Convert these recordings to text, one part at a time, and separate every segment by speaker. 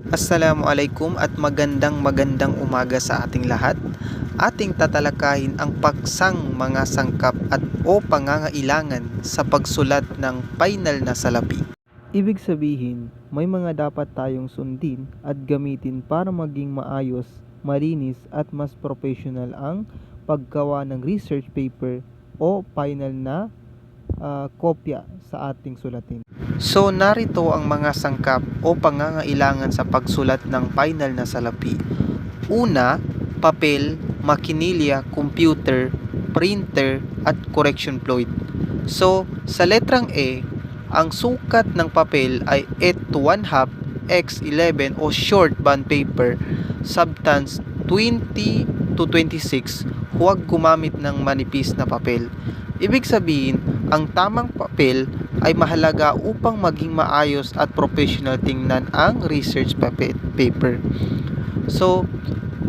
Speaker 1: Assalamualaikum at magandang umaga sa ating lahat. Ating tatalakayin ang paksang mga sangkap at o pangangailangan sa pagsulat ng final na salapi. Ibig sabihin, may mga dapat tayong sundin at gamitin para maging maayos, malinis at mas professional ang paggawa ng research paper o final na kopya sa ating sulatin. So narito ang mga sangkap o pangangailangan sa pagsulat ng final na salapi. Una, papel, makinilya, computer, printer at correction fluid. So sa letrang E, ang sukat ng papel ay 8 to 1/2 x 11 o short bond paper, substance 20 to 26. Huwag gumamit ng manipis na papel. Ibig sabihin, ang tamang papel ay mahalaga upang maging maayos at professional tingnan ang research paper. So,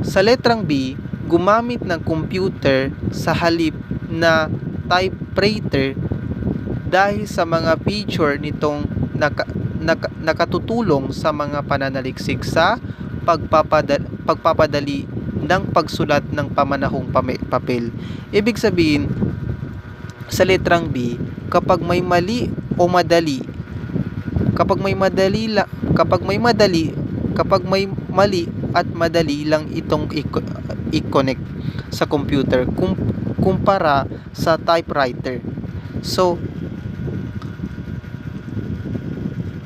Speaker 1: sa letrang B, gumamit ng computer sa halip na typewriter dahil sa mga feature nitong nakatutulong sa mga pananaliksik sa pagpapadali ng pagsulat ng pamanahong papel. Ibig sabihin, sa letrang B, kapag may mali o madali, kapag may mali at madali lang itong i-connect sa computer kumpara sa typewriter. So,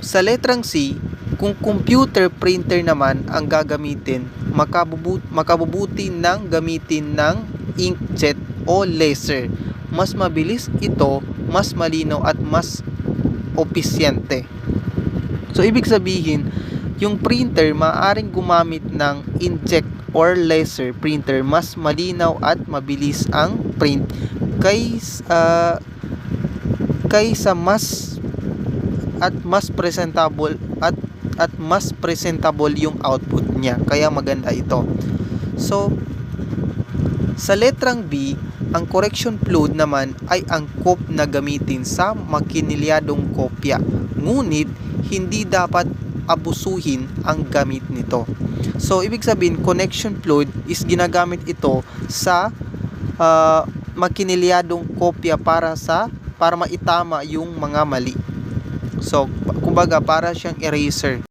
Speaker 1: sa letrang C, kung computer printer naman ang gagamitin, makabubuti ng gamitin ng inkjet o laser. Mas mabilis ito, mas malinaw at mas opisyente. So ibig sabihin, yung printer maaaring gumamit ng inkjet or laser printer, mas malinaw at mabilis ang print kaysa mas presentable yung output niya. Kaya maganda ito. So sa letrang B, ang correction fluid naman ay angkop na gamitin sa makinilyadong kopya. Ngunit, hindi dapat abusuhin ang gamit nito. So, ibig sabihin, correction fluid is ginagamit ito sa makinilyadong kopya para maitama yung mga mali. So, kumbaga, para siyang eraser.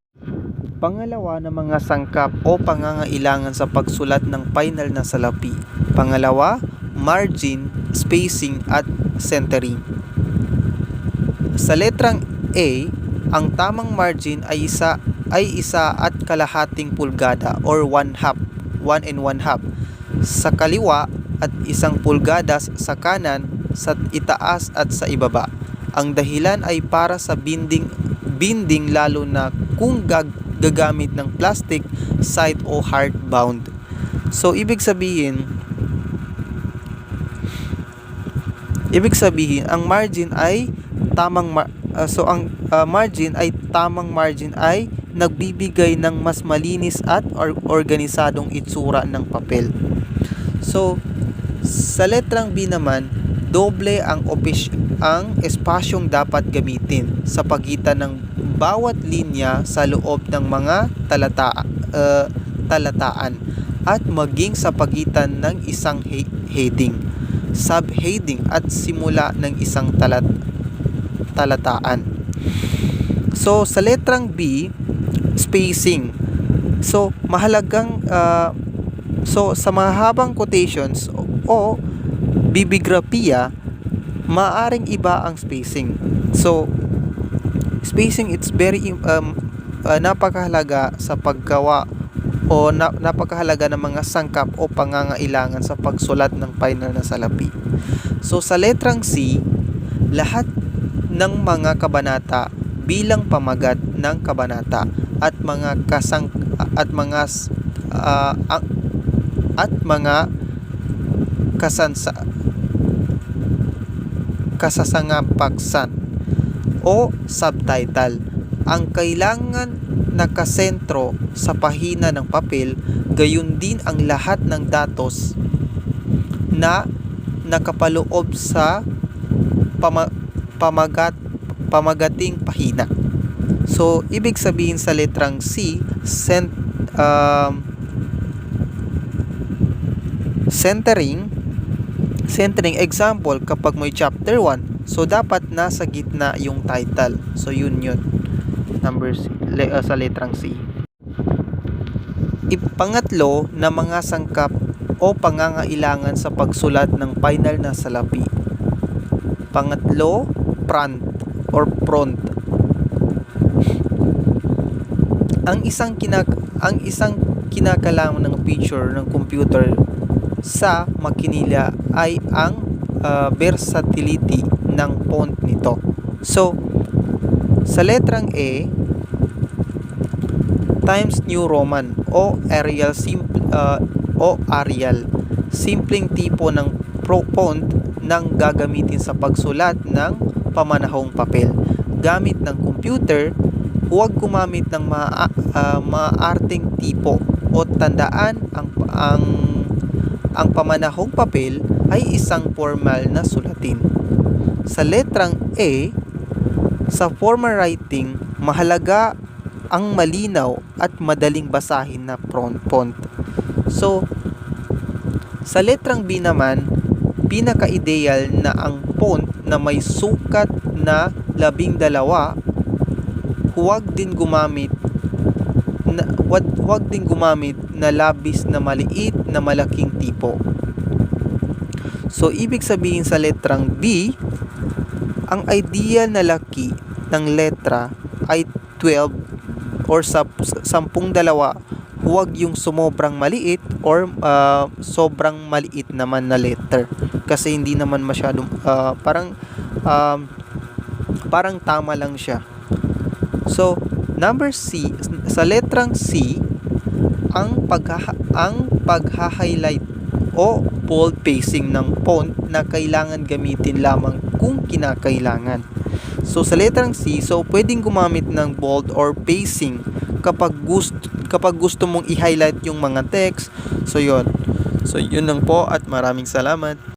Speaker 1: Pangalawa na mga sangkap o pangangailangan sa pagsulat ng final na salapi. Pangalawa, margin, spacing at centering. Sa letrang A, ang tamang margin ay isa at kalahating pulgada or 1 and 1/2 sa kaliwa at 1 pulgada sa kanan, sa itaas at sa ibaba. Ang dahilan ay para sa binding lalo na kung gagamit ng plastic, side o hardbound. So ibig sabihin, ang margin ay tamang margin ay nagbibigay ng mas malinis at organisadong itsura ng papel. So sa letrang B naman, doble ang espasyong dapat gamitin sa pagitan ng bawat linya sa loob ng mga talataan at maging sa pagitan ng isang heading, subheading at simula ng isang talataan. So sa letrang B, spacing. So mahalagang sa mahabang quotations o bibliographiya, maaring iba ang spacing. So spacing, it's very napakahalaga sa paggawa o napakahalaga ng mga sangkap o pangangailangan sa pagsulat ng final na salapi. So sa letrang C, lahat ng mga kabanata bilang pamagat ng kabanata at mga kasasangapaksan o subtitle ang kailangan nakasentro sa pahina ng papel, gayon din ang lahat ng datos na nakapaloob sa pamagating pahina. So, ibig sabihin sa letrang C, centering, example, kapag may chapter 1, so dapat nasa gitna yung title. So, yun. Number C, sa letrang C. Pangatlo na mga sangkap o pangangailangan sa pagsulat ng final na salapi. Pangatlo, prompt or prompt. Ang isang kinakailangan ng feature ng computer sa makinila ay ang versatility ng font nito. So, sa letrang A, Times New Roman o Arial, simpleng tipo ng font nang gagamitin sa pagsulat ng pamanahong papel. Gamit ng computer, huwag gumamit ng maarting tipo o tandaan ang pamanahong papel ay isang formal na sulatin. Sa letrang A, sa formal writing, mahalaga ang malinaw at madaling basahin na font. So, sa letrang B naman, pinaka-ideal na ang font na may sukat na 12, huwag din gumamit na labis na maliit na malaking tipo. So, ibig sabihin sa letrang B, ang ideal na laki ng letra ay 12 or 10, huwag yung sumobrang maliit or sobrang maliit naman na letter. Kasi hindi naman masyadong parang tama lang siya. So, number C, sa letrang C, ang pagha-highlight o bold facing ng font na kailangan gamitin lamang kung kinakailangan. So, sa letrang C, pwedeng gumamit ng bold or facing kapag gusto mong i-highlight yung mga text. So, yun lang po at maraming salamat.